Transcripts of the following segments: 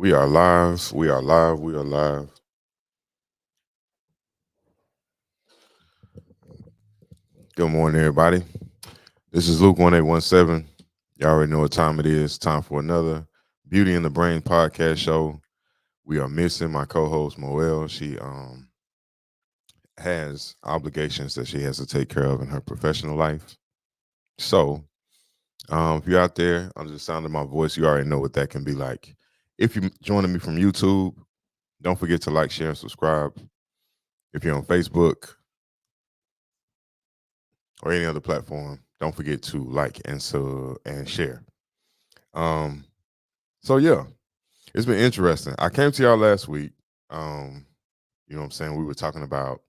We are live. We are live. We are live. Good morning, everybody. This is Luke 1817. Y'all already know what time it is. Time for another Beauty in the Brain podcast show. We are missing my co-host Moelle. She has obligations that she has to take care of in her professional life. So if you're out there under the sound of my voice, you already know what that can be like. If you're joining me from YouTube, don't forget to like, share, and subscribe. If you're on Facebook, or any other platform, don't forget to like and share. Um, so yeah, it's been interesting. I came to y'all last week. Um, you know what I'm saying? We were talking about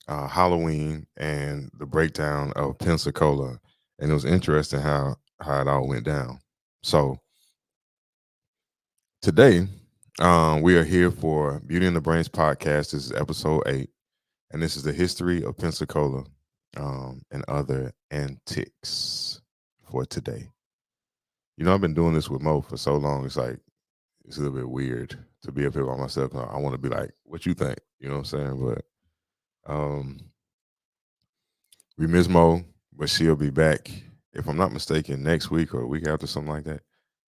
Halloween and the breakdown of Pensacola, and it was interesting how it all went down. So today, we are here for Beauty in the Brains podcast. This is episode 8, and this is the history of Pensacola and other antics for today. You know, I've been doing this with Mo for so long. It's a little bit weird to be up here by myself. I want to be like, "What you think?" You know what I'm saying? But we miss Mo, but she'll be back if I'm not mistaken next week or a week after, something like that.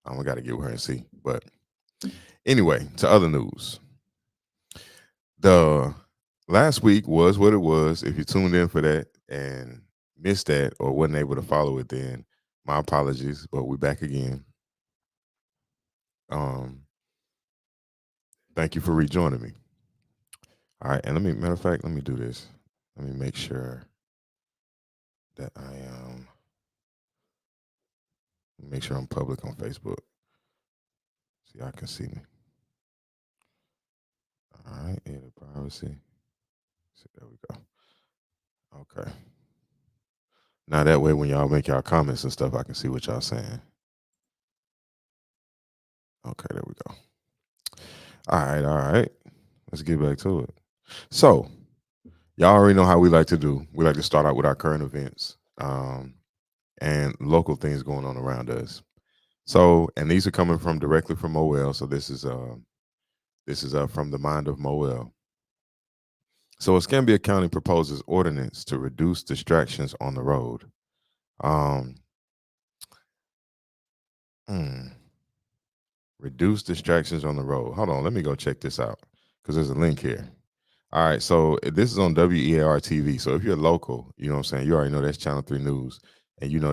I got to get with her and see. But anyway, to other news. The last week was what it was. If you tuned in for that and missed that or wasn't able to follow it, then my apologies. But we're back again. Um, Thank you for rejoining me. All right, and matter of fact, let me do this. Let me make sure that make sure I'm public on Facebook. So y'all can see me. All right, edit privacy. See, there we go. Okay. Now that way, when y'all make y'all comments and stuff, I can see what y'all saying. Okay, there we go. All right. Let's get back to it. So, y'all already know how we like to do. We like to start out with our current events and local things going on around us. So, and these are coming from directly from Moelle. So this is from the mind of Moelle. So, Escambia County proposes ordinance to reduce distractions on the road. Um, Reduce distractions on the road. Hold on, let me go check this out because there's a link here. All right, so this is on WEAR TV. So if you're local, you know what I'm saying, you already know that's Channel 3 News, and you know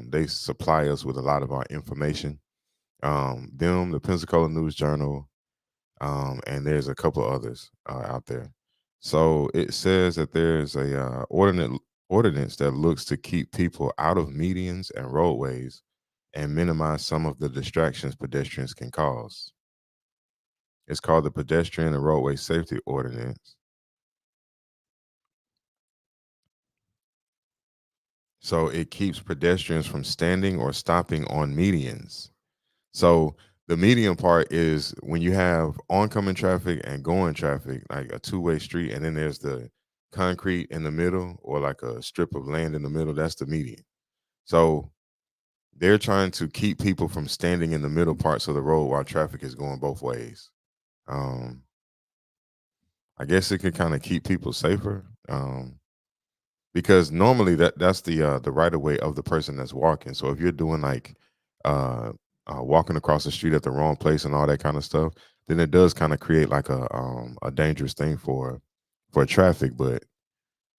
they supply us with a lot of our information. The Pensacola News Journal, and there's a couple of others out there. So it says that there's a ordinance that looks to keep people out of medians and roadways and minimize some of the distractions pedestrians can cause. It's called the Pedestrian and Roadway Safety Ordinance. So it keeps pedestrians from standing or stopping on medians. So the median part is when you have oncoming traffic and going traffic, like a two-way street, and then there's the concrete in the middle or like a strip of land in the middle. That's the median. So they're trying to keep people from standing in the middle parts of the road while traffic is going both ways. I guess it could kind of keep people safer. Because normally that's the right of way of the person that's walking. So if you're doing like walking across the street at the wrong place and all that kind of stuff, then it does kind of create like a dangerous thing for traffic. But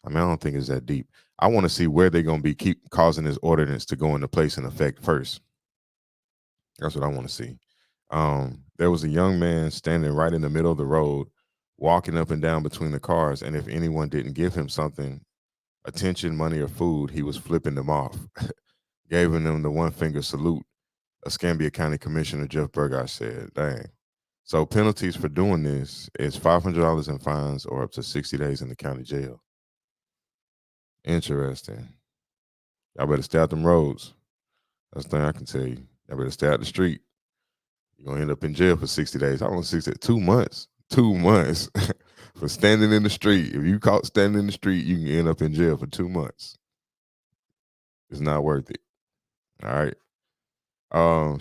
I mean, I don't think it's that deep. I want to see where they're gonna be keep causing this ordinance to go into place and effect first. That's what I want to see. There was a young man standing right in the middle of the road, walking up and down between the cars, and if anyone didn't give him something, attention, money, or food, he was flipping them off, giving them the one finger salute. Escambia County Commissioner Jeff Burgos said, "Dang." So penalties for doing this is $500 in fines or up to 60 days in the county jail. Interesting. Y'all better stay out them roads. That's the thing I can tell you. Y'all better stay out the street. You're gonna end up in jail for 60 days. I don't 60, 2 months. 2 months for standing in the street. If you caught standing in the street, you can end up in jail for 2 months. It's not worth it. All right.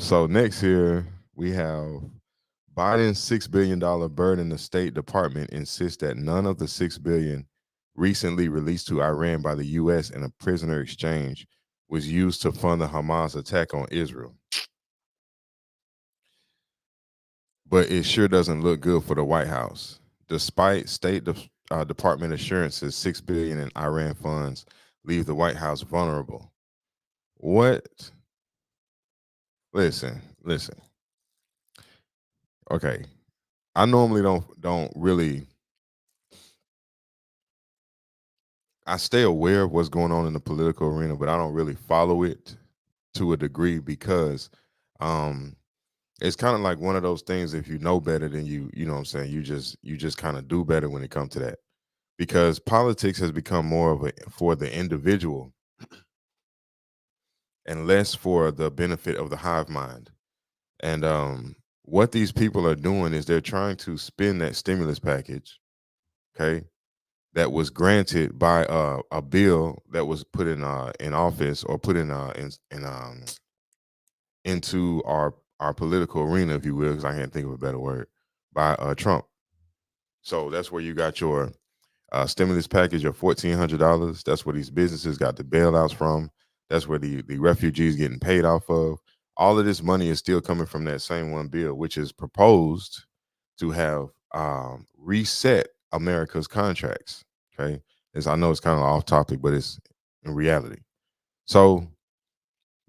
So next here we have Biden's $6 billion bird in the State Department insists that none of the $6 billion recently released to Iran by the U.S. in a prisoner exchange was used to fund the Hamas attack on Israel. But it sure doesn't look good for the White House. Despite Department assurances, $6 billion in Iran funds leave the White House vulnerable. What? Listen. Okay, I normally don't really. I stay aware of what's going on in the political arena, but I don't really follow it to a degree because um it's kind of like one of those things. If you know better than you know what I'm saying, you just kind of do better when it comes to that. Because politics has become more of a for the individual and less for the benefit of the hive mind. And what these people are doing is they're trying to spin that stimulus package, okay, that was granted by a bill that was put in office or put in into our political arena, if you will, because I can't think of a better word, by Trump. So that's where you got your stimulus package of $1,400. That's where these businesses got the bailouts from. That's where the refugees getting paid off of. All of this money is still coming from that same one bill, which is proposed to have reset America's contracts. Okay, as I know it's kind of off topic, but it's in reality. So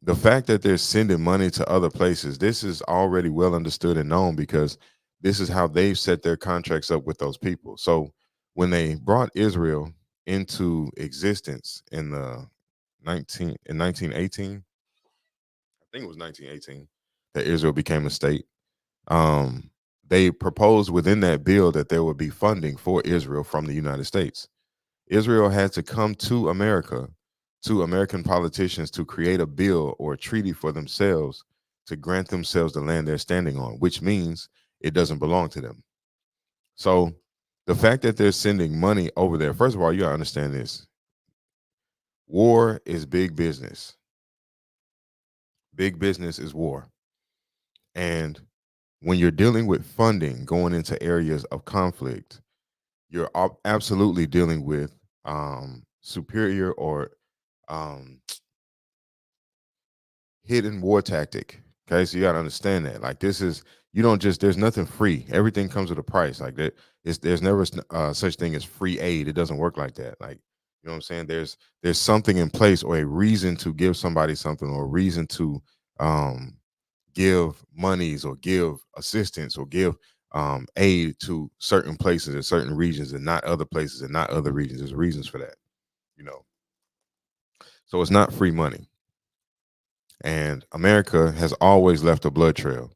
the fact that they're sending money to other places, this is already well understood and known because this is how they've set their contracts up with those people. So when they brought Israel into existence in the 1918, I think it was 1918 that Israel became a state. Um, they proposed within that bill that there would be funding for Israel from the United States. Israel had to come to America, to American politicians, to create a bill or a treaty for themselves to grant themselves the land they're standing on, which means it doesn't belong to them. So the fact that they're sending money over there, first of all, you gotta understand this. War is big business. Big business is war. And when you're dealing with funding going into areas of conflict, you're absolutely dealing with superior or um, hidden war tactic. Okay, so you gotta understand that. Like this is you don't just there's nothing free. Everything comes with a price. Like that, there's never such thing as free aid. It doesn't work like that. Like you know what I'm saying. There's something in place or a reason to give somebody something or a reason to um, give monies or give assistance or give aid to certain places and certain regions and not other places and not other regions. There's reasons for that. You know, so it's not free money. And America has always left a blood trail,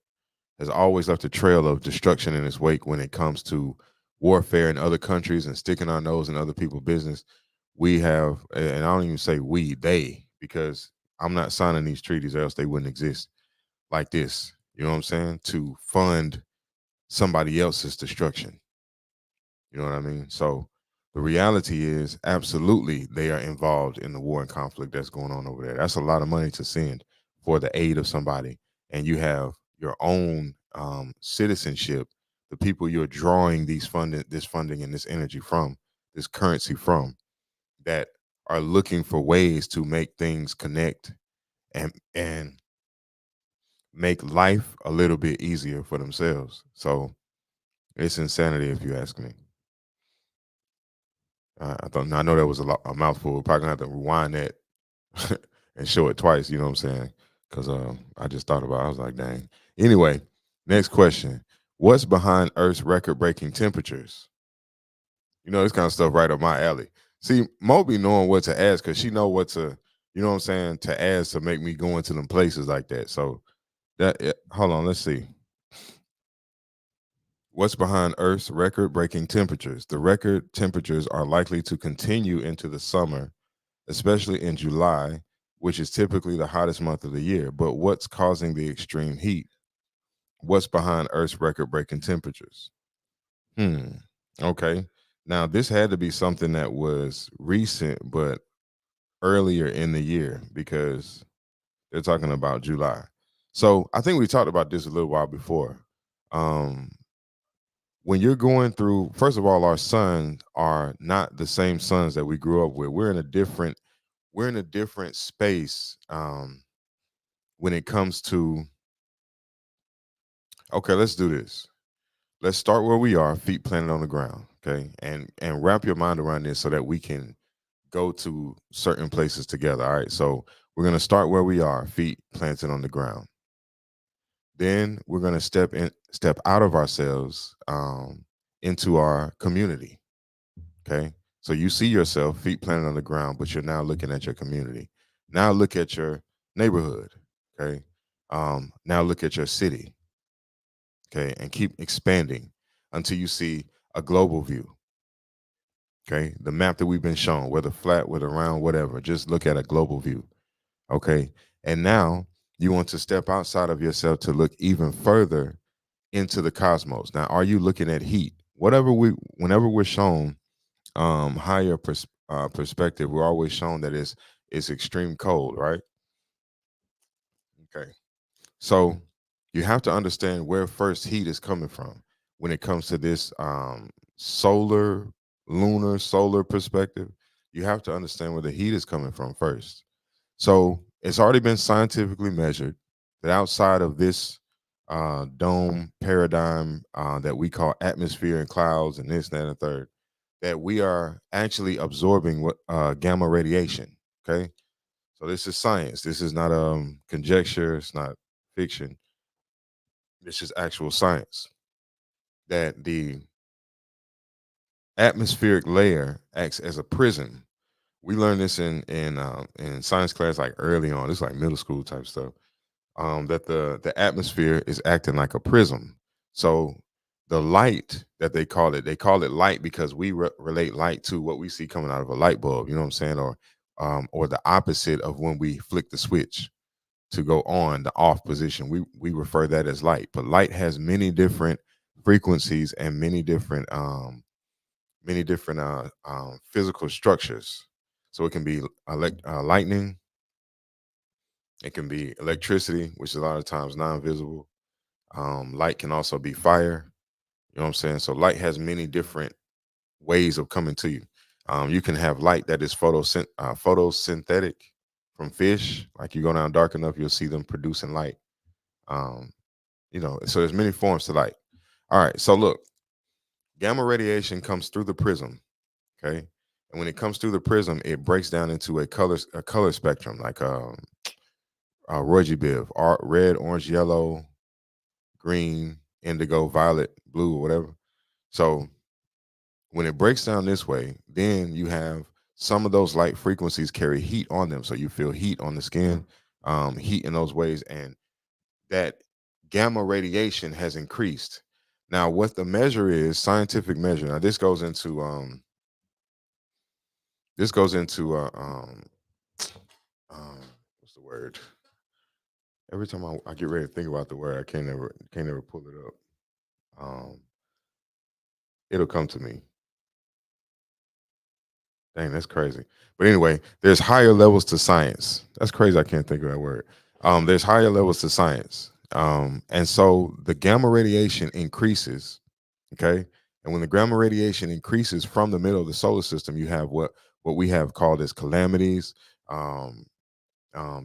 has always left a trail of destruction in its wake when it comes to warfare in other countries and sticking our nose in other people's business. We have, and I don't even say we, they, because I'm not signing these treaties or else they wouldn't exist like this. You know what I'm saying? To fund somebody else's destruction. You know what I mean? So the reality is absolutely they are involved in the war and conflict that's going on over there. That's a lot of money to send for the aid of somebody. And you have your own citizenship, the people you're drawing this funding and this energy from, this currency from, that are looking for ways to make things connect and make life a little bit easier for themselves. So it's insanity if you ask me. I thought I know that was a mouthful. We're probably gonna have to rewind that and show it twice. You know what I'm saying? Because I just thought about it. I was like, dang. Anyway, next question. What's behind Earth's record-breaking temperatures? You know, this kind of stuff right up my alley. See, Moby knowing what to ask because she know what to, you know what I'm saying, to ask to make me go into them places like that. So hold on, let's see. What's behind Earth's record-breaking temperatures? The record temperatures are likely to continue into the summer, especially in July, which is typically the hottest month of the year. But what's causing the extreme heat? What's behind Earth's record-breaking temperatures? Hmm. Okay. Now, this had to be something that was recent, but earlier in the year because they're talking about July. So I think we talked about this a little while before. Um, when you're going through, first of all, our sons are not the same sons that we grew up with. We're in a different space when it comes to, okay, let's do this. Let's start where we are, feet planted on the ground, okay? And wrap your mind around this so that we can go to certain places together. All right. So we're gonna start where we are, feet planted on the ground. Then we're gonna step out of ourselves into our community. Okay. So you see yourself feet planted on the ground, but you're now looking at your community. Now look at your neighborhood. Okay. Now look at your city. Okay. And keep expanding until you see a global view. Okay. The map that we've been shown, whether flat, whether round, whatever, just look at a global view. Okay. And now you want to step outside of yourself to look even further into the cosmos. Now, are you looking at heat? Whenever we're shown higher perspective, we're always shown that it's extreme cold, right? Okay. So you have to understand where first heat is coming from when it comes to this solar, lunar, solar perspective. You have to understand where the heat is coming from first. So it's already been scientifically measured that outside of this dome paradigm that we call atmosphere and clouds and this, that, and the third, that we are actually absorbing what gamma radiation. Okay, so this is science. This is not conjecture. It's not fiction. This is actual science. That the atmospheric layer acts as a prism. We learned this in science class like early on. It's like middle school type stuff. That the atmosphere is acting like a prism. So the light that they call it light because we relate light to what we see coming out of a light bulb. You know what I'm saying? Or the opposite of when we flick the switch to go on the off position. We refer that as light. But light has many different frequencies and many different physical structures. So it can be lightning, it can be electricity, which is a lot of times non-visible. Light can also be fire. You know what I'm saying? So light has many different ways of coming to you. You can have light that is photosynthetic from fish. Like you go down dark enough, you'll see them producing light. Um, so there's many forms to light. All right. So look, gamma radiation comes through the prism. Okay. And when it comes through the prism, it breaks down into a color spectrum, like Roy Biv, red, orange, yellow, green, indigo, violet, blue, or whatever. So when it breaks down this way, then you have some of those light frequencies carry heat on them. So you feel heat on the skin, heat in those ways, and that gamma radiation has increased. Now, what the measure is, scientific measure. Now, this goes into what's the word? Every time I get ready to think about the word, I can't never pull it up. Um, it'll come to me. Dang, that's crazy. But anyway, there's higher levels to science. That's crazy. I can't think of that word. There's higher levels to science. And so the gamma radiation increases. Okay. And when the gamma radiation increases from the middle of the solar system, you have what we have called as calamities, um,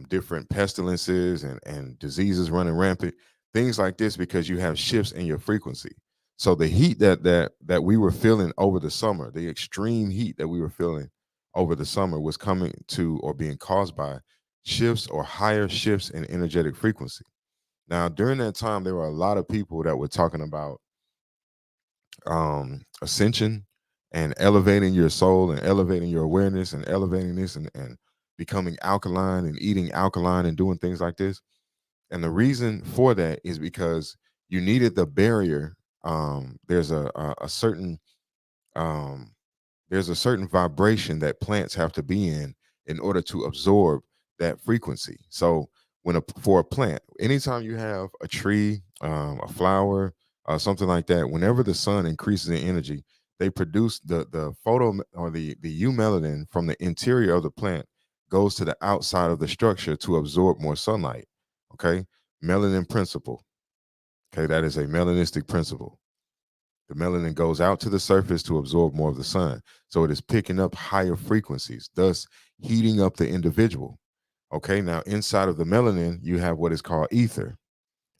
different pestilences and diseases running rampant, things like this, because you have shifts in your frequency. So the heat that we were feeling over the summer, the extreme heat that we were feeling over the summer, was coming to or being caused by shifts or higher shifts in energetic frequency. Now, during that time, there were a lot of people that were talking about ascension and elevating your soul and elevating your awareness and elevating this and becoming alkaline and eating alkaline and doing things like this. And the reason for that is because you needed the barrier. There's a certain um, there's a certain vibration that plants have to be in order to absorb that frequency. So for a plant, anytime you have a tree, a flower, something like that, whenever the sun increases in energy, they produce the photo or the U melanin from the interior of the plant goes to the outside of the structure to absorb more sunlight. Okay, melanin principle. Okay, that is a melanistic principle. The melanin goes out to the surface to absorb more of the sun. So it is picking up higher frequencies, thus heating up the individual. Okay, now inside of the melanin, you have what is called ether.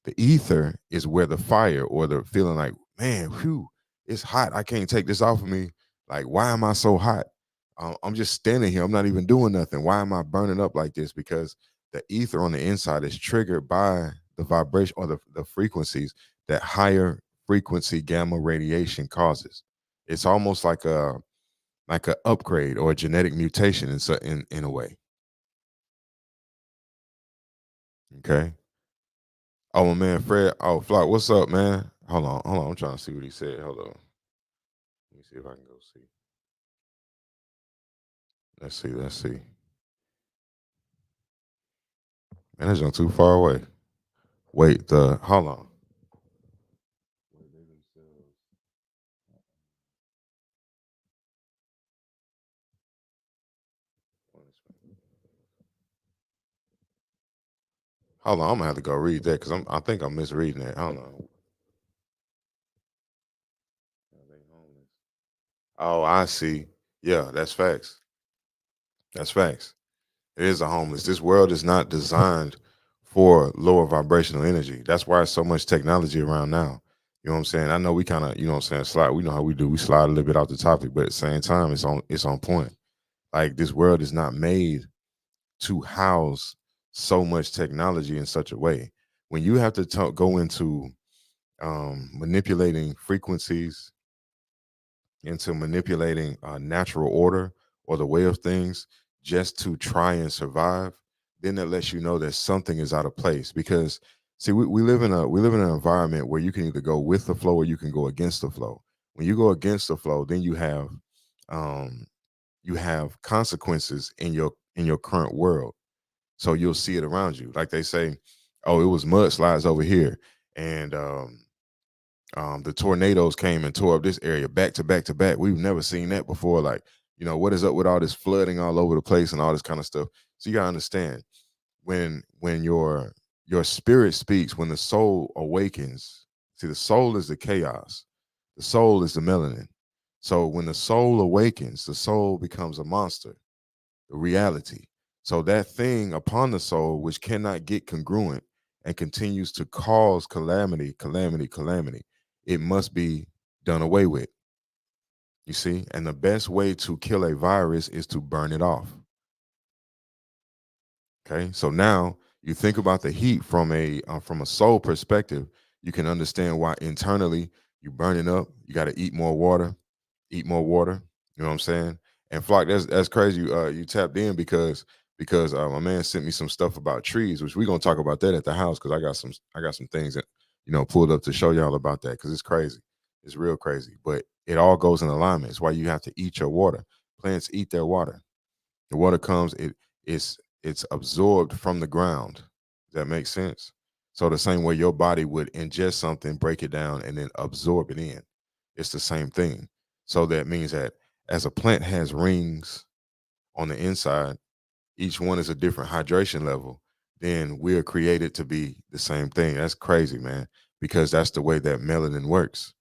The ether is where the fire or the feeling like, man, whew, it's hot. I can't take this off of me. Like, why am I so hot? I'm just standing here. I'm not even doing nothing. Why am I burning up like this? Because the ether on the inside is triggered by the vibration or the frequencies that higher frequency gamma radiation causes. It's almost like a upgrade or a genetic mutation in a way. Okay. Oh my man, Fred. Oh, Flock, what's up, man? Hold on. I'm trying to see what he said. Hold on. Let me see if I can go see. Let's see. Man, that's not too far away. Wait, the hold on. Hold on, I'm gonna have to go read that because I think I'm misreading that. Hold on. Oh, I see. Yeah, that's facts. That's facts. It is a homeless. This world is not designed for lower vibrational energy. That's why there's so much technology around now. You know what I'm saying? I know we kind of, you know what I'm saying, slide. We know how we do. We slide a little bit off the topic, but at the same time, it's on point. Like this world is not made to house so much technology in such a way. When you have to go into manipulating frequencies, into manipulating natural order or the way of things just to try and survive, then that lets you know that something is out of place. Because see, we live in an environment where you can either go with the flow or you can go against the flow. When you go against the flow, then um, you have consequences in your current world. So you'll see it around you. Like they say, oh, it was mudslides over here, and the tornadoes came and tore up this area back to back to back. We've never seen that before. Like, what is up with all this flooding all over the place and all this kind of stuff? So you gotta understand when your spirit speaks, when the soul awakens. See, the soul is the chaos. The soul is the melanin. So when the soul awakens, the soul becomes a monster, the reality. So that thing upon the soul, which cannot get congruent and continues to cause calamity, calamity, calamity, it must be done away with. You see, and the best way to kill a virus is to burn it off. Okay, so now you think about the heat from a soul perspective. You can understand why internally you burning up. You got to eat more water, eat more water. You know what I'm saying? And Flock, that's crazy. You tapped in because my man sent me some stuff about trees, which we're gonna talk about that at the house because I got some things that pulled up to show y'all about that because it's crazy. It's real crazy, but it all goes in alignment. It's why you have to eat your water. Plants eat their water. The water comes, it's absorbed from the ground. Does that make sense? So the same way your body would ingest something, break it down, and then absorb it in. It's the same thing. So that means that as a plant has rings on the inside, each one is a different hydration level. Then we are created to be the same thing. That's crazy, man, because that's the way that melanin works.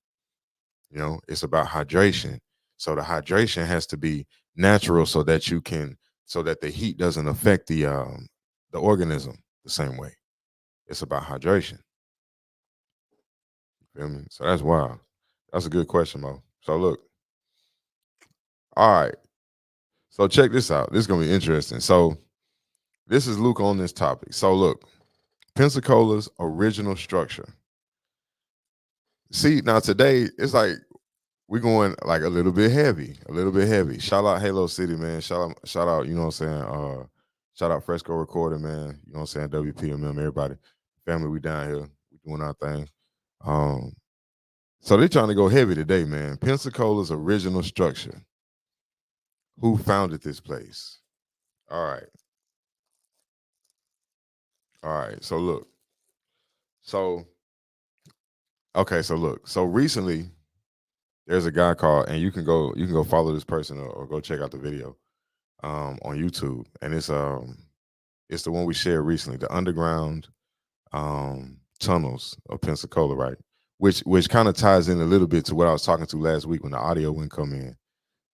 It's about hydration. So the hydration has to be natural so that the heat doesn't affect the organism the same way. It's about hydration. You feel me? So that's wild. That's a good question, Mo. So look, all right. So check this out. This is gonna be interesting. So this is Luke on this topic. So look, Pensacola's original structure. See, now today it's like we're going like a little bit heavy, a little bit heavy. Shout out Halo City, man. Shout out, you know what I'm saying? Shout out Fresco Recording, man. You know what I'm saying? WPMM, everybody. Family, we down here. We doing our thing. Um, so they trying to go heavy today, man. Pensacola's original structure. Who founded this place? All right. All right. So look. So okay, so look. So recently there's a guy called, and you can go follow this person or go check out the video on YouTube. And it's the one we shared recently, the underground tunnels of Pensacola, right? Which kind of ties in a little bit to what I was talking to last week when the audio wouldn't come in.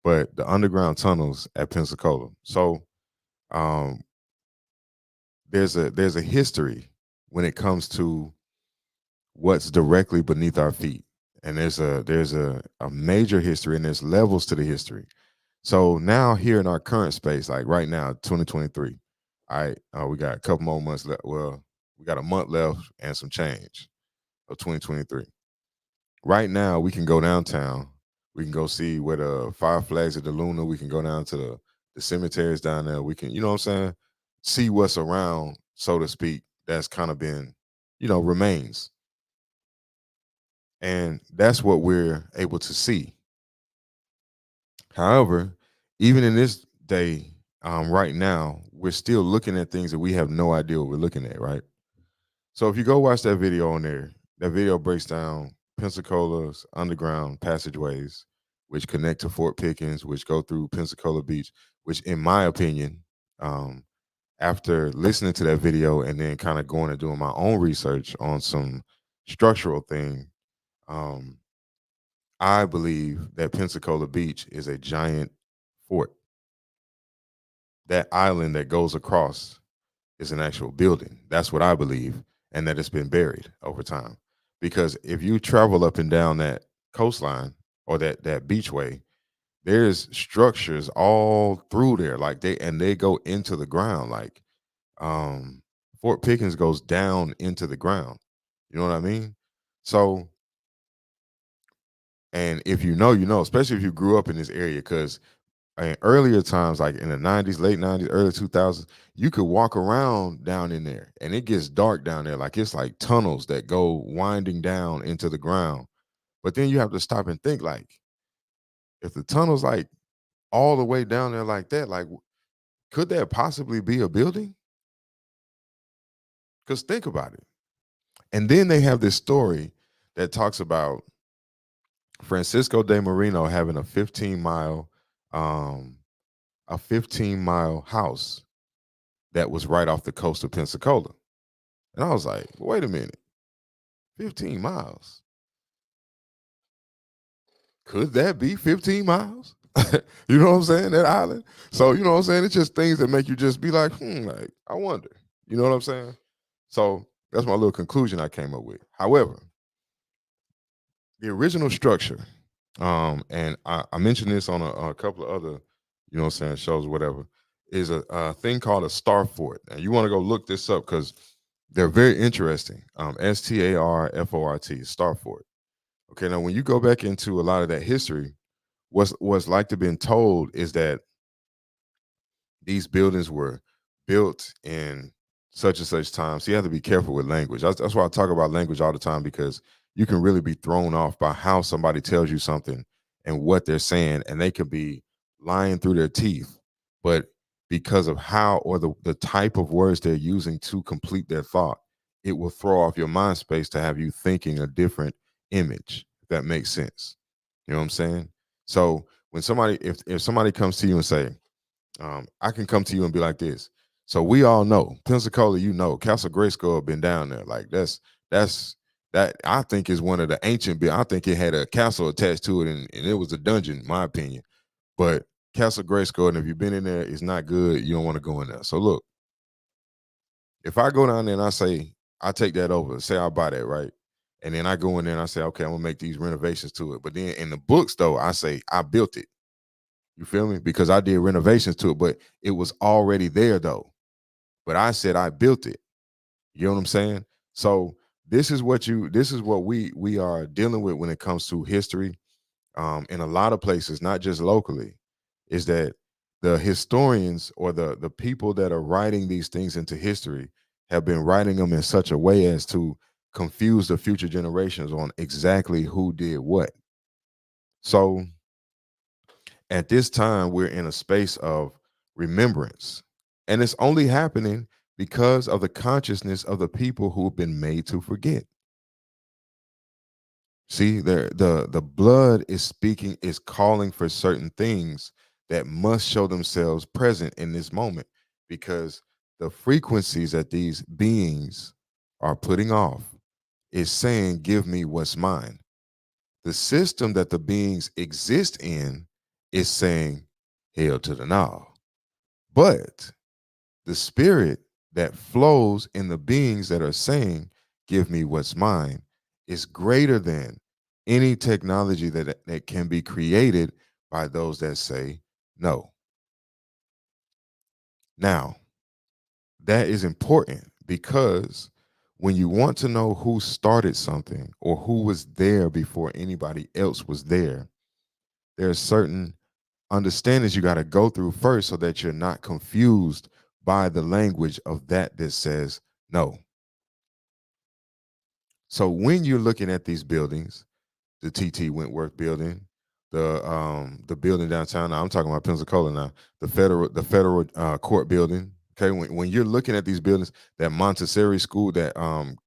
But the underground tunnels at Pensacola. So um, there's a history when it comes to what's directly beneath our feet, and there's a major history, and there's levels to the history. So now here in our current space, like right now, 2023, we got a couple more months left. Well, we got a month left and some change of 2023. Right now, we can go downtown. We can go see where the Five Flags of the Luna. We can go down to the cemeteries down there. We can, you know what I'm saying, see what's around, so to speak, that's kind of been, remains. And that's what we're able to see. However, even in this day, right now, we're still looking at things that we have no idea what we're looking at, right? So if you go watch that video on there, that video breaks down Pensacola's underground passageways, which connect to Fort Pickens, which go through Pensacola Beach, which, in my opinion, um, after listening to that video and then kind of going and doing my own research on some structural thing, um, I believe that Pensacola Beach is a giant fort. That island that goes across is an actual building. That's what I believe, and that it's been buried over time. Because if you travel up and down that coastline or that beachway, there's structures all through there, like they go into the ground. Like um, Fort Pickens goes down into the ground. You know what I mean? So, and if you know, you know, especially if you grew up in this area, because in earlier times, like in the 90s, late 90s, early 2000s, you could walk around down in there and it gets dark down there. Like it's like tunnels that go winding down into the ground. But then you have to stop and think, like, if the tunnel's like all the way down there like that, like, could that possibly be a building? Because think about it. And then they have this story that talks about Francisco de Marino having um, a 15-mile house that was right off the coast of Pensacola. And I was like, wait a minute, 15 miles? Could that be 15 miles? You know what I'm saying? That island. So, you know what I'm saying? It's just things that make you just be like, like, I wonder. You know what I'm saying? So that's my little conclusion I came up with. However, the original structure, and I mentioned this on a couple of other, shows or whatever, is a thing called a star fort. And you want to go look this up because they're very interesting. STARFORT, star fort. Okay, now when you go back into a lot of that history, what's like to been told is that these buildings were built in such and such time. So you have to be careful with language. That's why I talk about language all the time, because you can really be thrown off by how somebody tells you something and what they're saying, and they could be lying through their teeth. But because of how or the type of words they're using to complete their thought, it will throw off your mind space to have you thinking a different image, if that makes sense. You know what I'm saying? So when somebody, if somebody comes to you and say, I can come to you and be like this. So we all know Pensacola, Castle Grayskull been down there. Like that's that I think is one of the ancient. I think it had a castle attached to it, and it was a dungeon, in my opinion. But Castle Grayskull, and if you've been in there, it's not good. You don't want to go in there. So look, if I go down there and I say I take that over, say I buy that, right? And then I go in there and I say, okay, I'm gonna make these renovations to it. But then in the books, though, I say I built it. You feel me? Because I did renovations to it, but it was already there though. But I said I built it. You know what I'm saying? So this is what we are dealing with when it comes to history. In a lot of places, not just locally, is that the historians or the people that are writing these things into history have been writing them in such a way as to confuse the future generations on exactly who did what. So at this time, we're in a space of remembrance. And it's only happening because of the consciousness of the people who've been made to forget. See, the blood is speaking, is calling for certain things that must show themselves present in this moment, because the frequencies that these beings are putting off is saying, give me what's mine. The system that the beings exist in is saying, hell to the no. But the spirit that flows in the beings that are saying, give me what's mine, is greater than any technology that can be created by those that say no. Now, that is important because when you want to know who started something or who was there before anybody else was there, there's certain understandings you got to go through first so that you're not confused by the language of that says no. So when you're looking at these buildings, the TT Wentworth building, the building downtown, now I'm talking about Pensacola now, the federal court building. Okay, when you're looking at these buildings, that Montessori school, that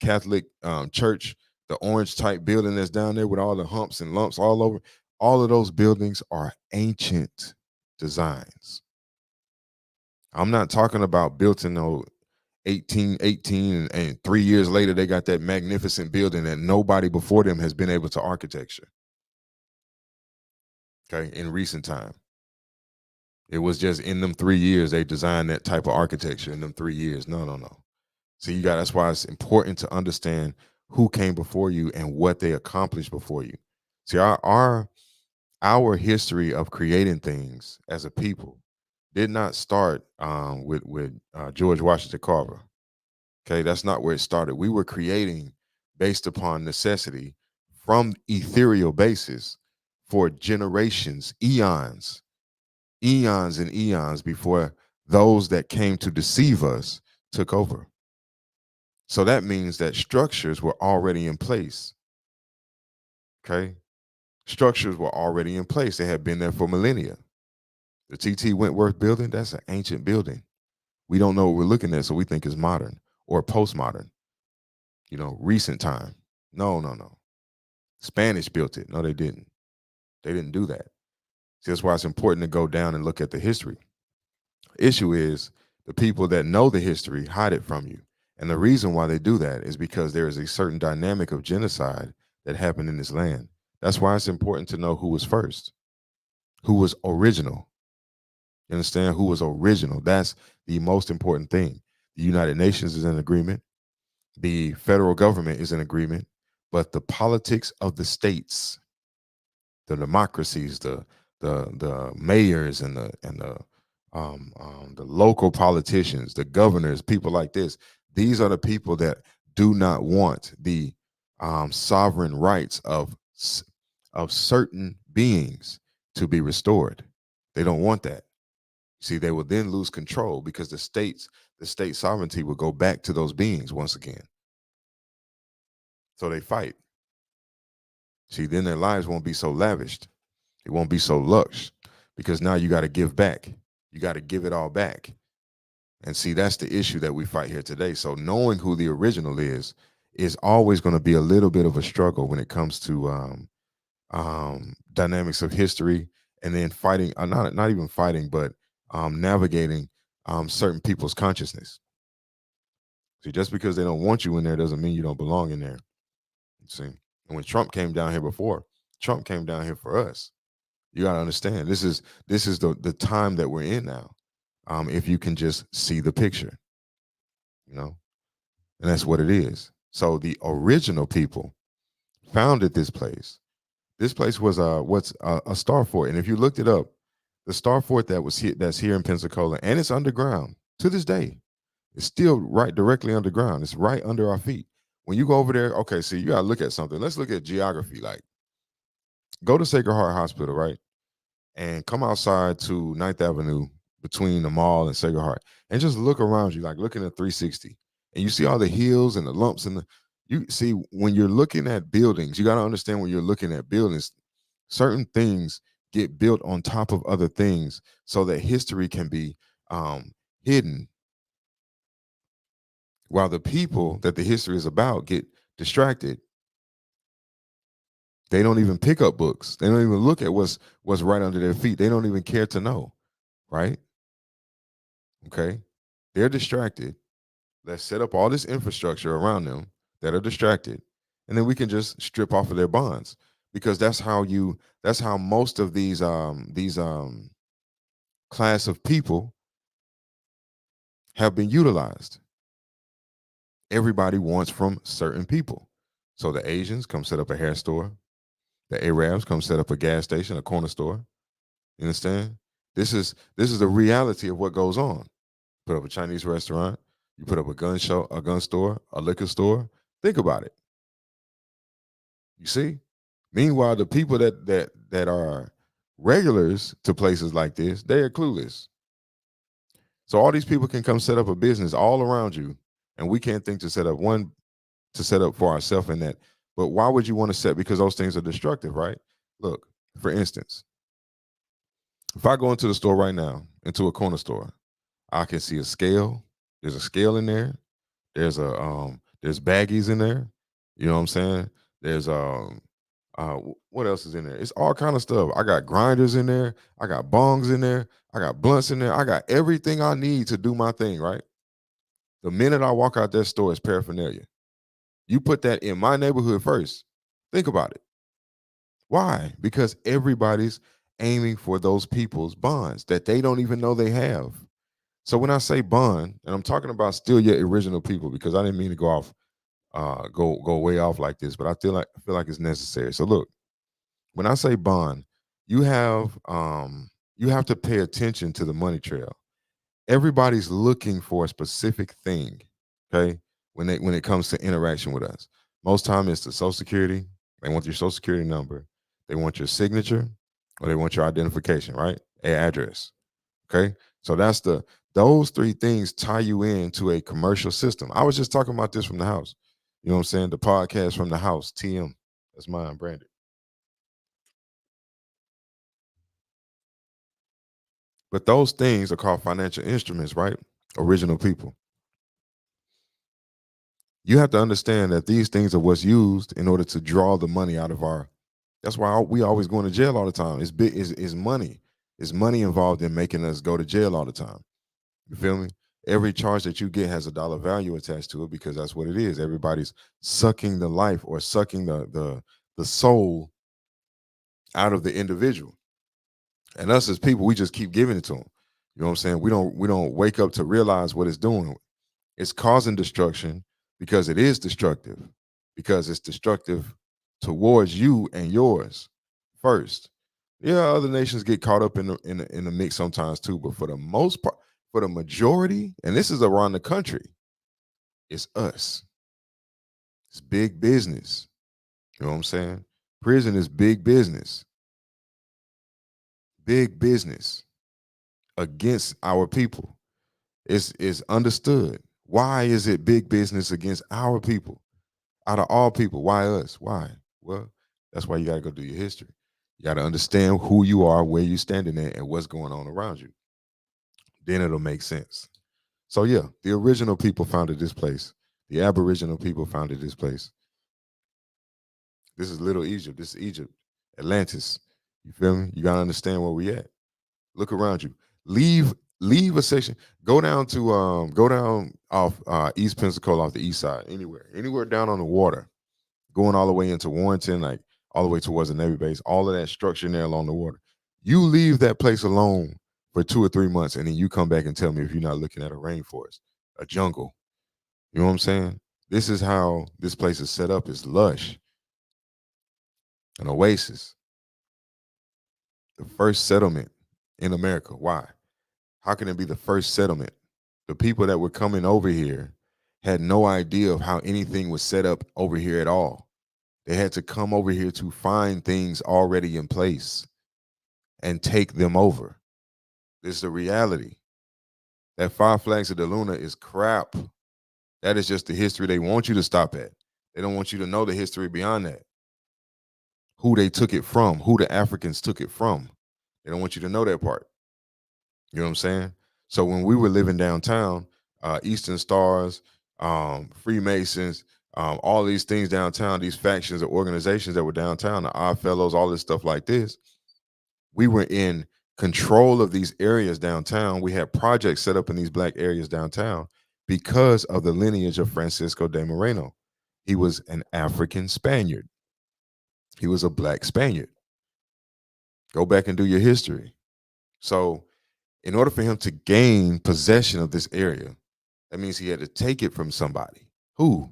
Catholic church, the orange type building that's down there with all the humps and lumps all over, all of those buildings are ancient designs. I'm not talking about built in 1818 and 3 years later they got that magnificent building that nobody before them has been able to architecture. Okay, in recent time, it was just in them 3 years they designed that type of architecture in them 3 years. No. So that's why it's important to understand who came before you and what they accomplished before you. See, our history of creating things as a people did not start with George Washington Carver. Okay, that's not where it started. We were creating based upon necessity from ethereal basis for generations, eons and eons before those that came to deceive us took over. So that means that structures were already in place. Okay, structures were already in place. They had been there for millennia. The TT Wentworth building, that's an ancient building. We don't know what we're looking at, so we think it's modern or postmodern, recent time. No. Spanish built it. No, they didn't. They didn't do that. See, that's why it's important to go down and look at the history. Issue is the people that know the history hide it from you. And the reason why they do that is because there is a certain dynamic of genocide that happened in this land. That's why it's important to know who was first, who was original. You understand? Who was original? That's the most important thing. The United Nations is in agreement. The federal government is in agreement. But the politics of the states, the democracies, the mayors and the local politicians, the governors, people like this, these are the people that do not want the sovereign rights of certain beings to be restored. They don't want that. See, they will then lose control because the state sovereignty will go back to those beings once again. So they fight. See, then their lives won't be so lavished. It won't be so lush because now you got to give back. You got to give it all back. And see, that's the issue that we fight here today. So knowing who the original is always going to be a little bit of a struggle when it comes to dynamics of history, and then fighting, not even fighting, but navigating certain people's consciousness. See, just because they don't want you in there doesn't mean you don't belong in there. See, and when Trump came down here before, Trump came down here for us. You got to understand, this is the time that we're in now. If you can just see the picture, and that's what it is. So the original people founded this place. This place was what's a star fort, and if you looked it up, the star fort that's here in Pensacola, and it's underground to this day. It's still right directly underground. It's right under our feet. When you go over there, okay, see, you got to look at something. Let's look at geography. Like, go to Sacred Heart Hospital, right? And come outside to 9th Avenue between the mall and Sacred Heart and just look around you, like looking at 360. And you see all the hills and the lumps and you see when you're looking at buildings, you got to understand when you're looking at buildings, certain things get built on top of other things so that history can be hidden. While the people that the history is about get distracted, they don't even pick up books. They don't even look at what's right under their feet. They don't even care to know, right? Okay, they're distracted. Let's set up all this infrastructure around them that are distracted, and then we can just strip off of their bonds, because that's how most of these class of people have been utilized. Everybody wants from certain people. So the Asians come set up a hair store. The Arabs come set up a gas station, a corner store. You understand? This is the reality of what goes on. Put up a Chinese restaurant. You put up a gun store, a liquor store. Think about it. You see? Meanwhile, the people that are regulars to places like this, they are clueless. So all these people can come set up a business all around you, and we can't think to set up one to set up for ourselves in that. But why would you want to set? Because those things are destructive, right? Look, for instance, if I go into the store right now, into a corner store, I can see a scale. There's a scale in there. There's baggies in there. You know what I'm saying? There's what else is in there? It's all kind of stuff. I got grinders in there. I got bongs in there. I got blunts in there. I got everything I need to do my thing, right? The minute I walk out that store, it's paraphernalia. You put that in my neighborhood first. Think about it. Why? Because everybody's aiming for those people's bonds that they don't even know they have. So when I say bond, and I'm talking about still your original people, because I didn't mean to go off, go way off like this, but I feel like it's necessary. So look, when I say bond, you have to pay attention to the money trail. Everybody's looking for a specific thing. Okay, when it comes to interaction with us, most time it's the social security. They want your social security number, they want your signature, or they want your identification, right? A address. Okay, so those three things tie you into a commercial system. I was just talking about this from the house. You know what I'm saying? The podcast from the house, TM. That's mine, branded. But those things are called financial instruments, right? Original people. You have to understand that these things are what's used in order to draw the money out of our. That's why we always going to jail all the time. It's big. Is money. Is money involved in making us go to jail all the time? You feel me? Every charge that you get has a dollar value attached to it, because that's what it is. Everybody's sucking the life, or sucking the soul out of the individual. And us as people, we just keep giving it to them. You know what I'm saying? We don't wake up to realize what it's doing. It's causing destruction because it is destructive, because it's destructive towards you and yours first. Yeah, other nations get caught up in the mix sometimes too, but for the most part, for the majority, and this is around the country, it's us. It's big business. You know what I'm saying? Prison is big business. Big business against our people. It's understood. Why is it big business against our people? Out of all people, why us? Why? Well, that's why you gotta go do your history. You gotta understand who you are, where you're standing at, and what's going on around you. Then it'll make sense. So yeah, the original people founded this place. The Aboriginal people founded this place. This is Little Egypt. This is Egypt, Atlantis. You feel me? You gotta understand where we at. Look around you. Leave a section. Go down off East Pensacola, off the east side, anywhere down on the water, going all the way into Warrenton, like all the way towards the Navy base, all of that structure in there along the water. You leave that place alone for 2 or 3 months, and then you come back and tell me if you're not looking at a rainforest, a jungle. You know what I'm saying? This is how this place is set up. It's lush, an oasis, the first settlement in America. Why? How can it be the first settlement? The people that were coming over here had no idea of how anything was set up over here at all. They had to come over here to find things already in place and take them over. This is the reality. That Five Flags of the Luna is crap. That is just the history they want you to stop at. They don't want you to know the history beyond that. Who they took it from, who the Africans took it from. They don't want you to know that part. You know what I'm saying? So when we were living downtown, Eastern Stars, Freemasons, all these things downtown, these factions or organizations that were downtown, the Odd Fellows, all this stuff like this, we were in control of these areas downtown. We had projects set up in these black areas downtown because of the lineage of Francisco de Moreno. He was an African Spaniard. He was a black Spaniard. Go back and do your history. So, in order for him to gain possession of this area, that means he had to take it from somebody. Who?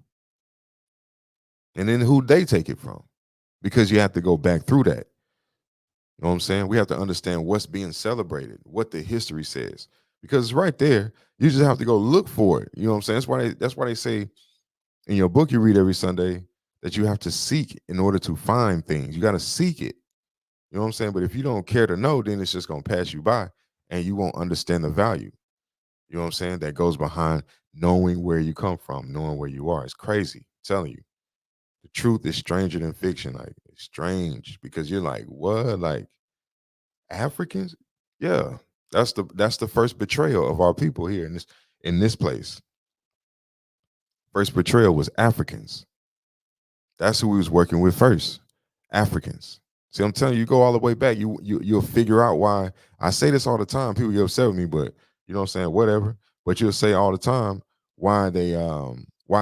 And then who they take it from? Because you have to go back through that. You know what I'm saying? We have to understand what's being celebrated, what the history says, because it's right there. You just have to go look for it. You know what I'm saying? That's why they say in your book you read every Sunday that you have to seek in order to find things. You got to seek it. You know what I'm saying? But if you don't care to know, then it's just gonna pass you by, and you won't understand the value. You know what I'm saying? That goes behind knowing where you come from, knowing where you are. It's crazy. I'm telling you, the truth is stranger than fiction. Like it's strange because you're like, what? Like Africans? Yeah, that's the first betrayal of our people here in this place. First betrayal was Africans. That's who we was working with first. Africans. See, I'm telling you, you go all the way back. You'll figure out why I say this all the time. People get upset with me, but you know what I'm saying, whatever. But you'll say all the time why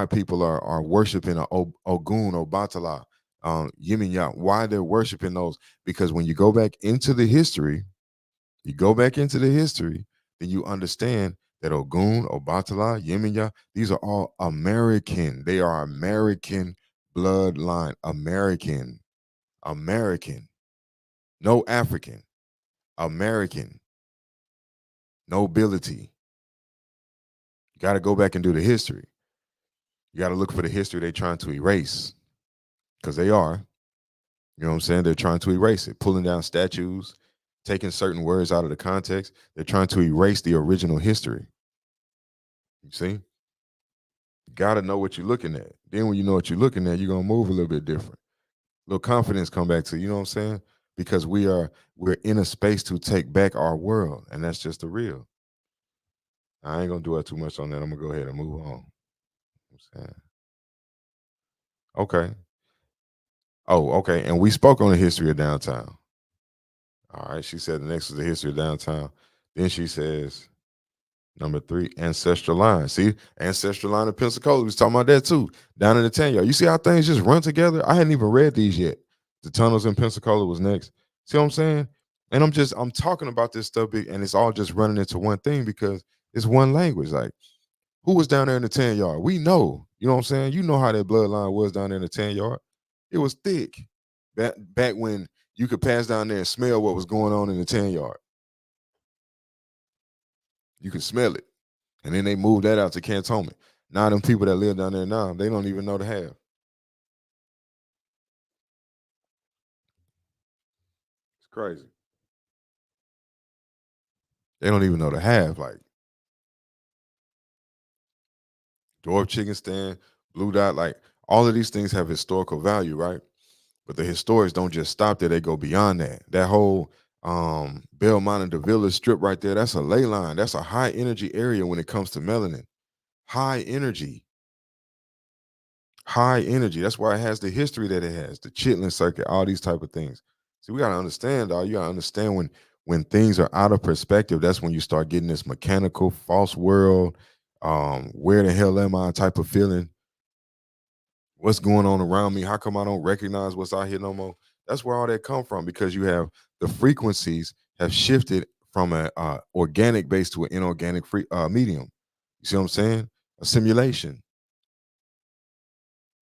people are worshiping a Ogun, Obatala, Yiminya, why they're worshiping those. Because when you go back into the history, then you understand that Ogun, Obatala, Yeminya, these are all American. They are American bloodline. American. No African. American. Nobility. You got to go back and do the history. You got to look for the history they're trying to erase because they are. You know what I'm saying? They're trying to erase it, pulling down statues, taking certain words out of the context. They're trying to erase the original history. You see? You got to know what you're looking at. Then when you know what you're looking at, you're going to move a little bit different. A little confidence come back to you. You know what I'm saying? Because we're in a space to take back our world, and that's just the real. I ain't gonna do it too much on that. I'm gonna go ahead and move on. You know what I'm saying? Okay. Oh, okay. And we spoke on the history of downtown. All right. She said the next is the history of downtown. Then she says number 3, ancestral line. See, ancestral line of Pensacola. We was talking about that too. Down in the 10 yard. You see how things just run together? I hadn't even read these yet. The tunnels in Pensacola was next. See what I'm saying? And I'm talking about this stuff, and it's all just running into one thing because it's one language. Like, who was down there in the 10 yard? We know. You know what I'm saying? You know how that bloodline was down there in the 10 yard. It was thick. Back when you could pass down there and smell what was going on in the 10 yard. You could smell it. And then they moved that out to Cantonment. Now them people that live down there now, they don't even know the half. It's crazy. They don't even know the half. Like Dwarf Chicken Stand, Blue Dot, like all of these things have historical value, right? But the historians don't just stop there; they go beyond that. That whole Belmont and Davila strip right there, that's a ley line. That's a high energy area when it comes to melanin. High energy, high energy. That's why it has the history that it has, the Chitlin circuit, all these type of things. See, we gotta understand, dog. You gotta understand when things are out of perspective, that's when you start getting this mechanical, false world, where the hell am I type of feeling. What's going on around me? How come I don't recognize what's out here no more? That's where all that come from because you have the frequencies have shifted from a organic base to an inorganic medium. You see what I'm saying? A simulation.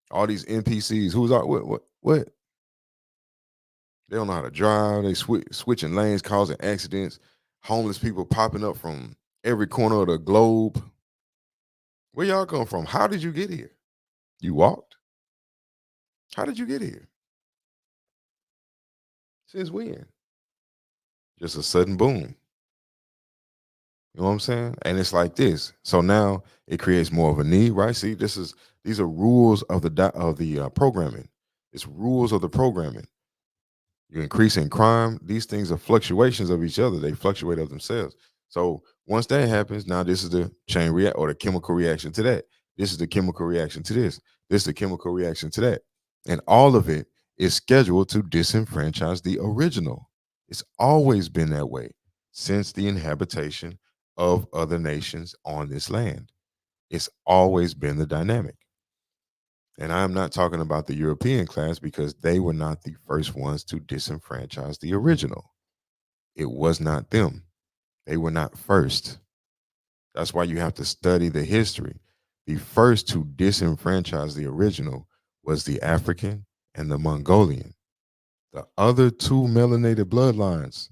All these NPCs, who's out? What? They don't know how to drive. They switching lanes, causing accidents. Homeless people popping up from every corner of the globe. Where y'all come from? How did you get here? You walked? How did you get here? Since when? Just a sudden boom. You know what I'm saying? And it's like this. So now it creates more of a need, right? See, these are rules of the programming. It's rules of the programming. You're increasing crime. These things are fluctuations of each other. They fluctuate of themselves. So once that happens, now this is the chain react or the chemical reaction to that. This is the chemical reaction to this. This is the chemical reaction to that. And all of it is scheduled to disenfranchise the original. It's always been that way since the inhabitation of other nations on this land. It's always been the dynamic. And I'm not talking about the European class because they were not the first ones to disenfranchise the original. It was not them. They were not first. That's why you have to study the history. The first to disenfranchise the original was the African and the Mongolian. The other two melanated bloodlines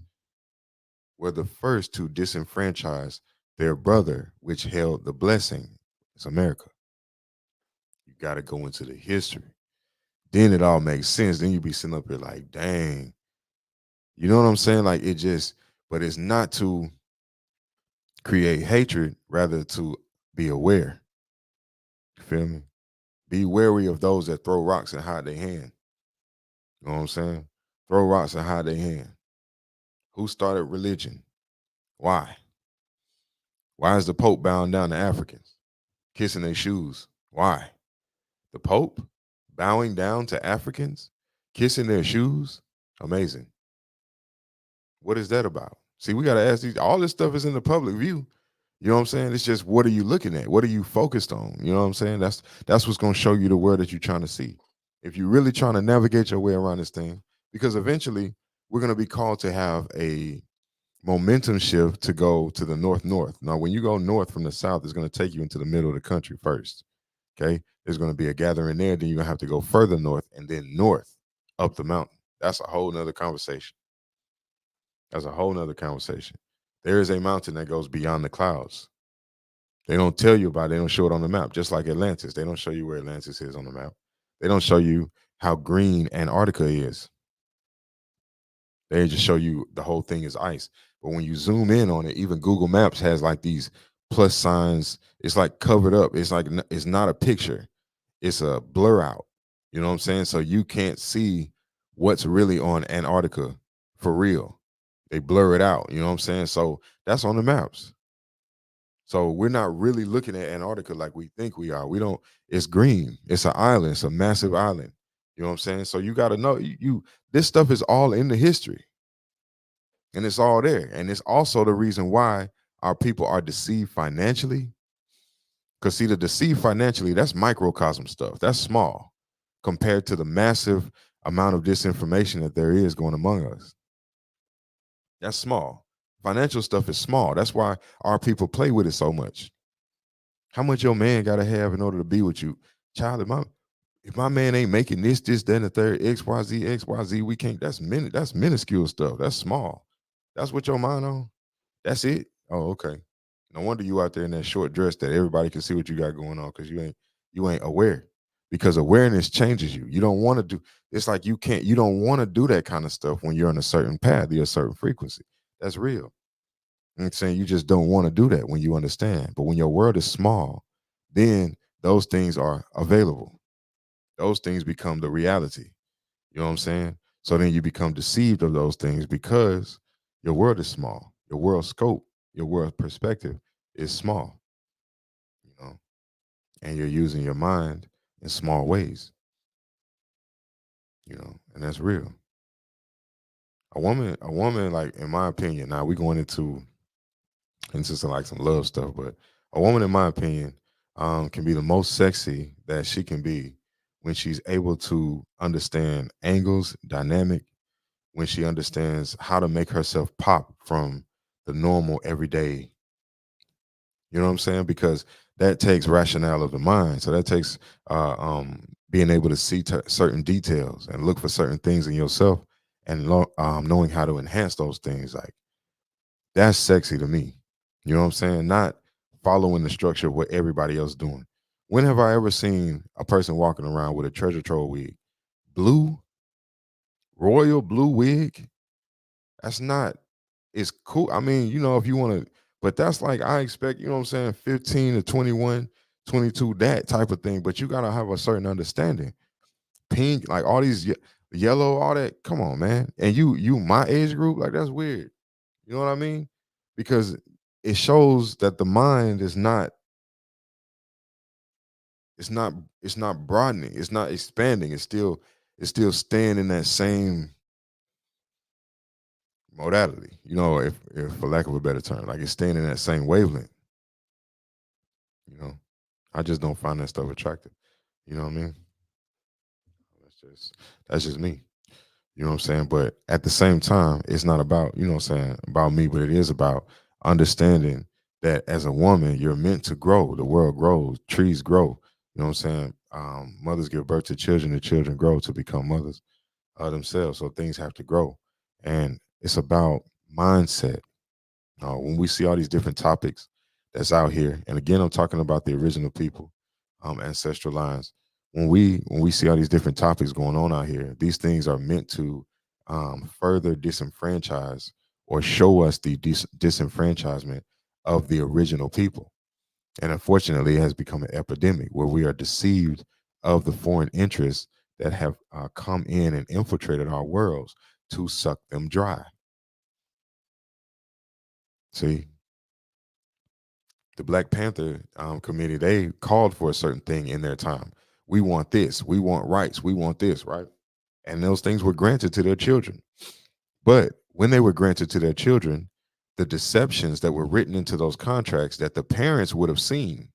were the first to disenfranchise their brother, which held the blessing. It's America. You got to go into the history. Then it all makes sense. Then you be sitting up here like, dang. You know what I'm saying? Like it just, but it's not to create hatred, rather to be aware. You feel me? Be wary of those that throw rocks and hide their hand. You know what I'm saying? Throw rocks and hide their hand. Who started religion? Why? Why is the Pope bowing down to Africans, kissing their shoes? Why? The Pope bowing down to Africans, kissing their shoes? Amazing. What is that about? See, we got to ask these. All this stuff is in the public view. You know what I'm saying? It's just what are you looking at? What are you focused on? You know what I'm saying? That's what's going to show you the world that you're trying to see. If you're really trying to navigate your way around this thing, because eventually we're going to be called to have a momentum shift to go to the north. Now, when you go north from the south, it's going to take you into the middle of the country first. Okay, there's going to be a gathering there. Then you're going to have to go further north and then north up the mountain. That's a whole nother conversation. That's a whole nother conversation. There is a mountain that goes beyond the clouds. They don't tell you about it. They don't show it on the map. Just like Atlantis, they don't show you where Atlantis is on the map. They don't show you how green Antarctica is. They just show you the whole thing is ice. But when you zoom in on it, even Google Maps has like these plus signs. It's like covered up. It's like it's not a picture. It's a blur out. You know what I'm saying? So you can't see what's really on Antarctica for real. They blur it out. You know what I'm saying? So that's on the maps. So we're not really looking at Antarctica like we think we are. We don't. It's green. It's an island. It's a massive island. You know what I'm saying? So you got to know you. This stuff is all in the history, and it's all there. And it's also the reason why our people are deceived financially. Because see, to deceive financially, that's microcosm stuff. That's small compared to the massive amount of disinformation that there is going among us. That's small. Financial stuff is small. That's why our people play with it so much. How much your man gotta have in order to be with you? Child, if my man ain't making this, that, and the third, XYZ, we can't. That's minuscule stuff. That's small. That's what your mind on. That's it. Oh, okay. No wonder you out there in that short dress that everybody can see what you got going on because you ain't aware. Because awareness changes you. You don't want to do. It's like you don't want to do that kind of stuff when you're on a certain path, you're a certain frequency. That's real. I'm saying you just don't want to do that when you understand. But when your world is small, then those things are available. Those things become the reality. You know what I'm saying? So then you become deceived of those things because your world is small. Your world scope, your world perspective is small, you know, and you're using your mind in small ways, and that's real. A woman, like in my opinion, now we going into some like some love stuff, but a woman, in my opinion, can be the most sexy that she can be when she's able to understand angles, dynamic, when she understands how to make herself pop from the normal everyday. You know what I'm saying? Because that takes rationale of the mind. So that takes being able to see certain details and look for certain things in yourself and knowing how to enhance those things. Like that's sexy to me. You know what I'm saying? Not following the structure of what everybody else doing. When have I ever seen a person walking around with a treasure trove wig? Blue, royal blue wig? That's not, it's cool. I mean, if you want to, but that's like I expect, you know what I'm saying, 15 to 21, 22, that type of thing. But you gotta have a certain understanding. Pink, like all these yellow, all that. Come on, man. And you my age group, like that's weird. You know what I mean? Because it shows that the mind is not, it's not, it's not broadening, it's not expanding, it's still staying in that same modality, if for lack of a better term, like it's staying in that same wavelength. You know, I just don't find that stuff attractive. You know what I mean? That's just me. You know what I'm saying? But at the same time, it's not about, you know what I'm saying, about me, but it is about understanding that as a woman, you're meant to grow. The world grows, trees grow. You know what I'm saying? Mothers give birth to children, the children grow to become mothers themselves. So things have to grow. And it's about mindset. When we see all these different topics that's out here, and again, I'm talking about the original people, ancestral lines. When we see all these different topics going on out here, these things are meant to further disenfranchise or show us the disenfranchisement of the original people. And unfortunately, it has become an epidemic where we are deceived of the foreign interests that have come in and infiltrated our worlds to suck them dry. See, the Black Panther committee, they called for a certain thing in their time. We want this, we want rights, we want this, right? And those things were granted to their children. But when they were granted to their children, the deceptions that were written into those contracts that the parents would have seen,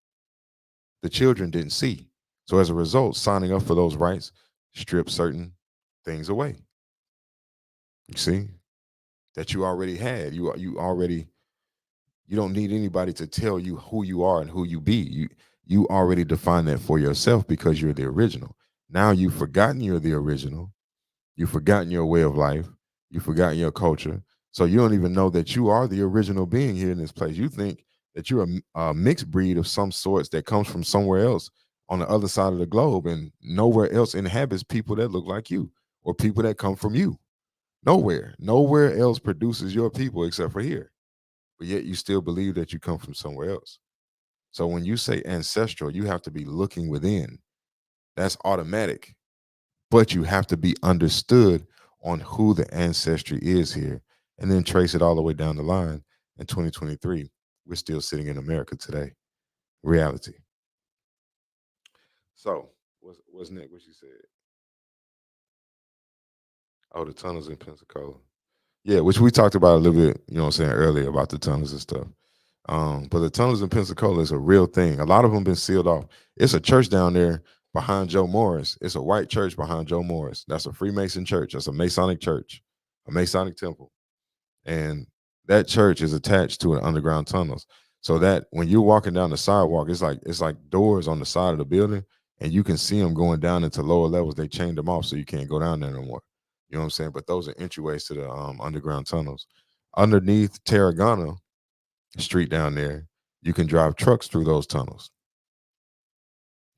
the children didn't see. So as a result, signing up for those rights stripped certain things away. You see, that you already had. You don't need anybody to tell you who you are and who you be. You already define that for yourself because you're the original. Now you've forgotten you're the original. You've forgotten your way of life. You've forgotten your culture. So you don't even know that you are the original being here in this place. You think that you're a mixed breed of some sorts that comes from somewhere else on the other side of the globe, and nowhere else inhabits people that look like you or people that come from you. Nowhere else produces your people except for here. But yet you still believe that you come from somewhere else. So when you say ancestral, you have to be looking within. That's automatic. But you have to be understood on who the ancestry is here and then trace it all the way down the line. In 2023, we're still sitting in America today. Reality. So what's next? What you said? Oh, the tunnels in Pensacola. Yeah, which we talked about a little bit, you know what I'm saying, earlier about the tunnels and stuff. But the tunnels in Pensacola is a real thing. A lot of them been sealed off. It's a church down there behind Joe Morris. It's a white church behind Joe Morris. That's a Freemason church. That's a Masonic church, a Masonic temple. And that church is attached to an underground tunnels. So that when you're walking down the sidewalk, it's like doors on the side of the building, and you can see them going down into lower levels. They chained them off so you can't go down there no more. You know what I'm saying? But those are entryways to the underground tunnels. Underneath Tarragona Street down there, you can drive trucks through those tunnels.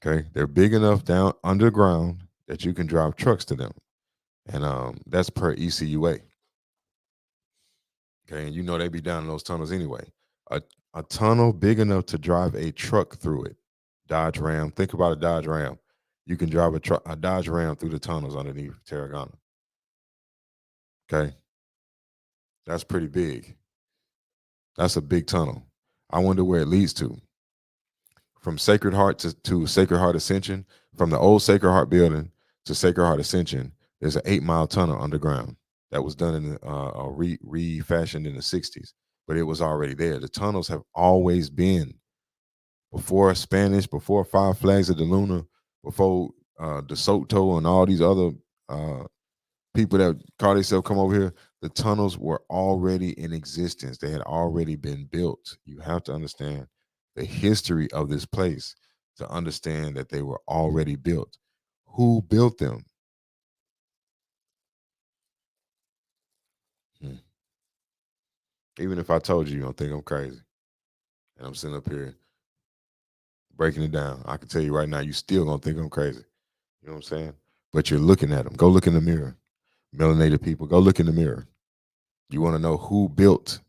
Okay, they're big enough down underground that you can drive trucks to them, and that's per ECUA. Okay, and you know they be down in those tunnels anyway. A a tunnel big enough to drive a truck through it. Dodge Ram. Think about a Dodge Ram. You can drive a Dodge Ram through the tunnels underneath Tarragona. Okay, that's pretty big. That's a big tunnel. I wonder where it leads to. From Sacred Heart to Sacred Heart Ascension, from the old Sacred Heart building to Sacred Heart Ascension, there's an 8 mile tunnel underground that was done in the refashioned in the 60s, but it was already there. The tunnels have always been before Spanish, before Five Flags of the Luna, before De Soto and all these other uh, people that call themselves come over here. The tunnels were already in existence. They had already been built. You have to understand the history of this place to understand that they were already built. Who built them? Hmm. Even if I told you, you don't think I'm crazy. And I'm sitting up here breaking it down. I can tell you right now, you still gonna think I'm crazy. You know what I'm saying? But you're looking at them. Go look in the mirror. Melanated people, go look in the mirror. You want to know who built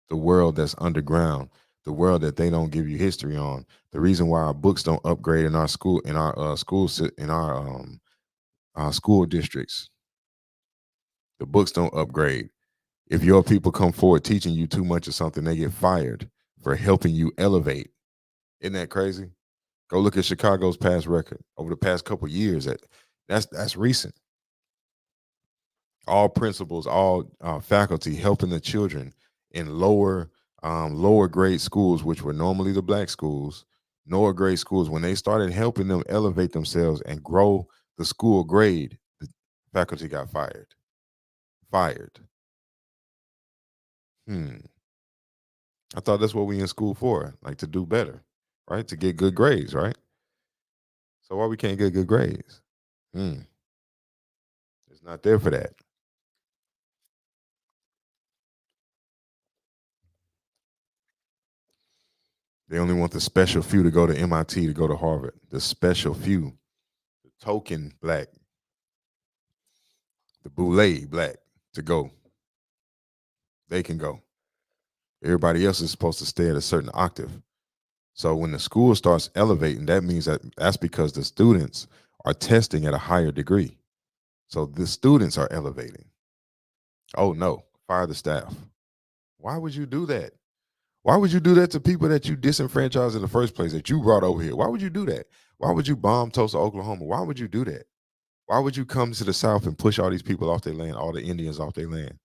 the world that's underground, the world that they don't give you history on. The reason why our books don't upgrade in our school, in our schools, in our school districts, the books don't upgrade. If your people come forward teaching you too much of something, they get fired for helping you elevate. Isn't that crazy? Go look at Chicago's past record over the past couple years. That's recent. All principals, all faculty helping the children in lower grade schools, which were normally the black schools, lower grade schools, when they started helping them elevate themselves and grow the school grade, Faculty got fired. Fired. Hmm. I thought that's what we in school for, like to do better, right? To get good grades, right? So why we can't get good grades? Hmm. It's not there for that. They only want the special few to go to MIT, to go to Harvard. The special few, the token black, the boule black to go. They can go. Everybody else is supposed to stay at a certain octave. So when the school starts elevating, that means that that's because the students are testing at a higher degree. So the students are elevating. Oh no, fire the staff. Why would you do that? Why would you do that to people that you disenfranchised in the first place, that you brought over here? Why would you do that? Why would you bomb Tulsa, Oklahoma? Why would you do that? Why would you come to the South and push all these people off their land, all the Indians off their land?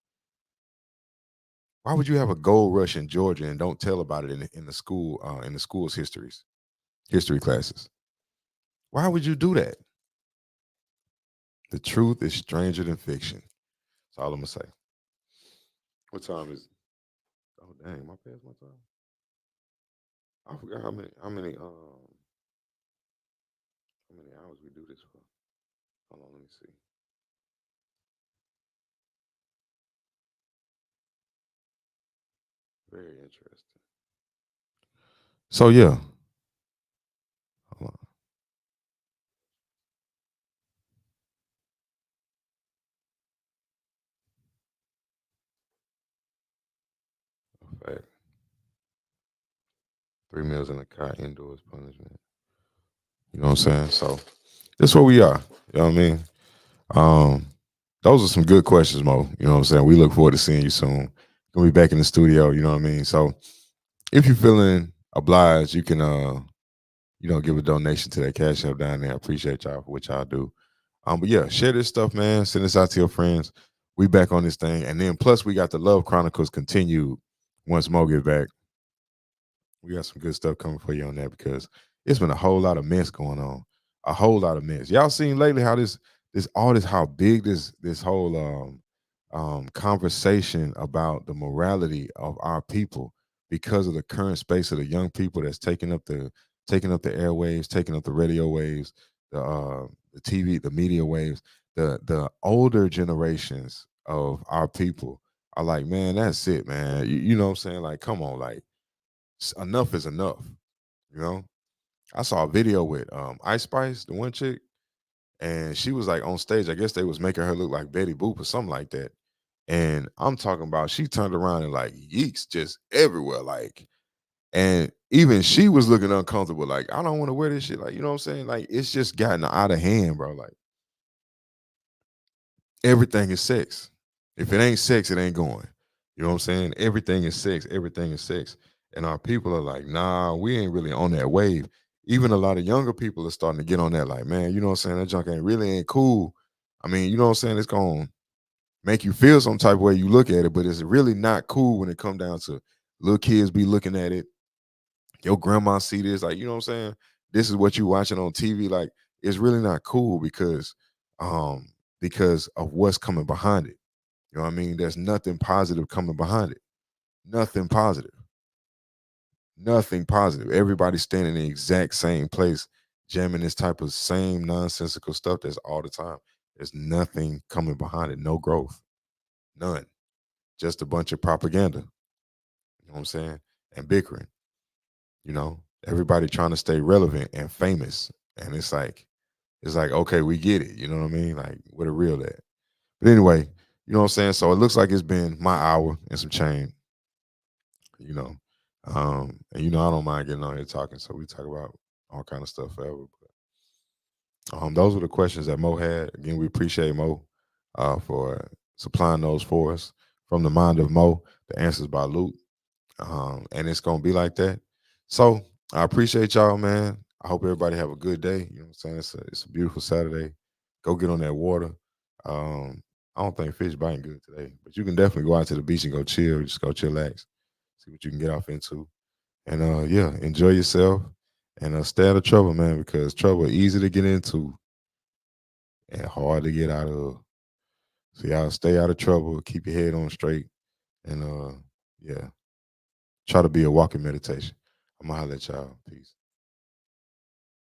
Why would you have a gold rush in Georgia and don't tell about it in the school in the school's history classes? Why would you do that? The truth is stranger than fiction. That's all I'm gonna say. What time is it? Oh dang, my past my time. I forgot how many hours we do this for. Hold on, let me see. Very interesting. So yeah. Hold on. Fact. 3 meals in a cot, indoors punishment. You know what I'm saying? So that's where we are. You know what I mean? Um, those are some good questions, Mo. You know what I'm saying? We look forward to seeing you soon. Gonna be back in the studio, you know what I mean? So if you're feeling obliged, you can give a donation to that cash app down there. I appreciate y'all for what y'all do. But yeah, share this stuff, man. Send this out to your friends. We back on this thing. And then plus we got the Love Chronicles continued once Mo get back. We got some good stuff coming for you on that because it's been a whole lot of mess going on. A whole lot of mess. Y'all seen lately how this all this how big this whole conversation about the morality of our people because of the current space of the young people that's taking up the airwaves, taking up the radio waves, the TV, the media waves. The older generations of our people are like, man, that's it, man. You know what I'm saying? Like, come on, like enough is enough. You know, I saw a video with Ice Spice, the one chick, and she was like on stage. I guess they was making her look like Betty Boop or something like that. And I'm talking about she turned around and like yeeks just everywhere, like, and even she was looking uncomfortable, like, I don't want to wear this shit. Like, you know what I'm saying? Like, it's just gotten out of hand, bro. Like, everything is sex. If it ain't sex, it ain't going. You know what I'm saying? Everything is sex. Everything is sex. And our people are like, nah, we ain't really on that wave. Even a lot of younger people are starting to get on that, like, man, you know what I'm saying? That junk ain't cool. I mean, you know what I'm saying? It's gonna make you feel some type of way you look at it, but it's really not cool when it come down to little kids be looking at it. Your grandma see this, like, you know what I'm saying? This is what you watching on TV. Like, it's really not cool um because of what's coming behind it. You know what I mean? There's nothing positive coming behind it. Nothing positive. Nothing positive. Everybody's standing in the exact same place, jamming this type of same nonsensical stuff that's all the time. There's nothing coming behind it. No growth. None. Just a bunch of propaganda. You know what I'm saying? And bickering. You know, everybody trying to stay relevant and famous. And it's like, okay, we get it. You know what I mean? Like, where the real at? But anyway, you know what I'm saying? So it looks like it's been my hour and some change. you know. And I don't mind getting on here talking, so we talk about all kind of stuff forever. But those were the questions that Mo had. Again, we appreciate Mo for supplying those for us. From the mind of Mo, the answers by Luke. And it's gonna be like that. So I appreciate y'all, man. I hope everybody have a good day. You know what I'm saying? It's a beautiful Saturday. Go get on that water. I don't think fish biting good today, but you can definitely go out to the beach and go chill. Just go chillax, see what you can get off into. And yeah, enjoy yourself and stay out of trouble, man, because trouble easy to get into and hard to get out of. So y'all stay out of trouble, keep your head on straight, and yeah, try to be a walking meditation. I'm gonna holler at y'all. Peace.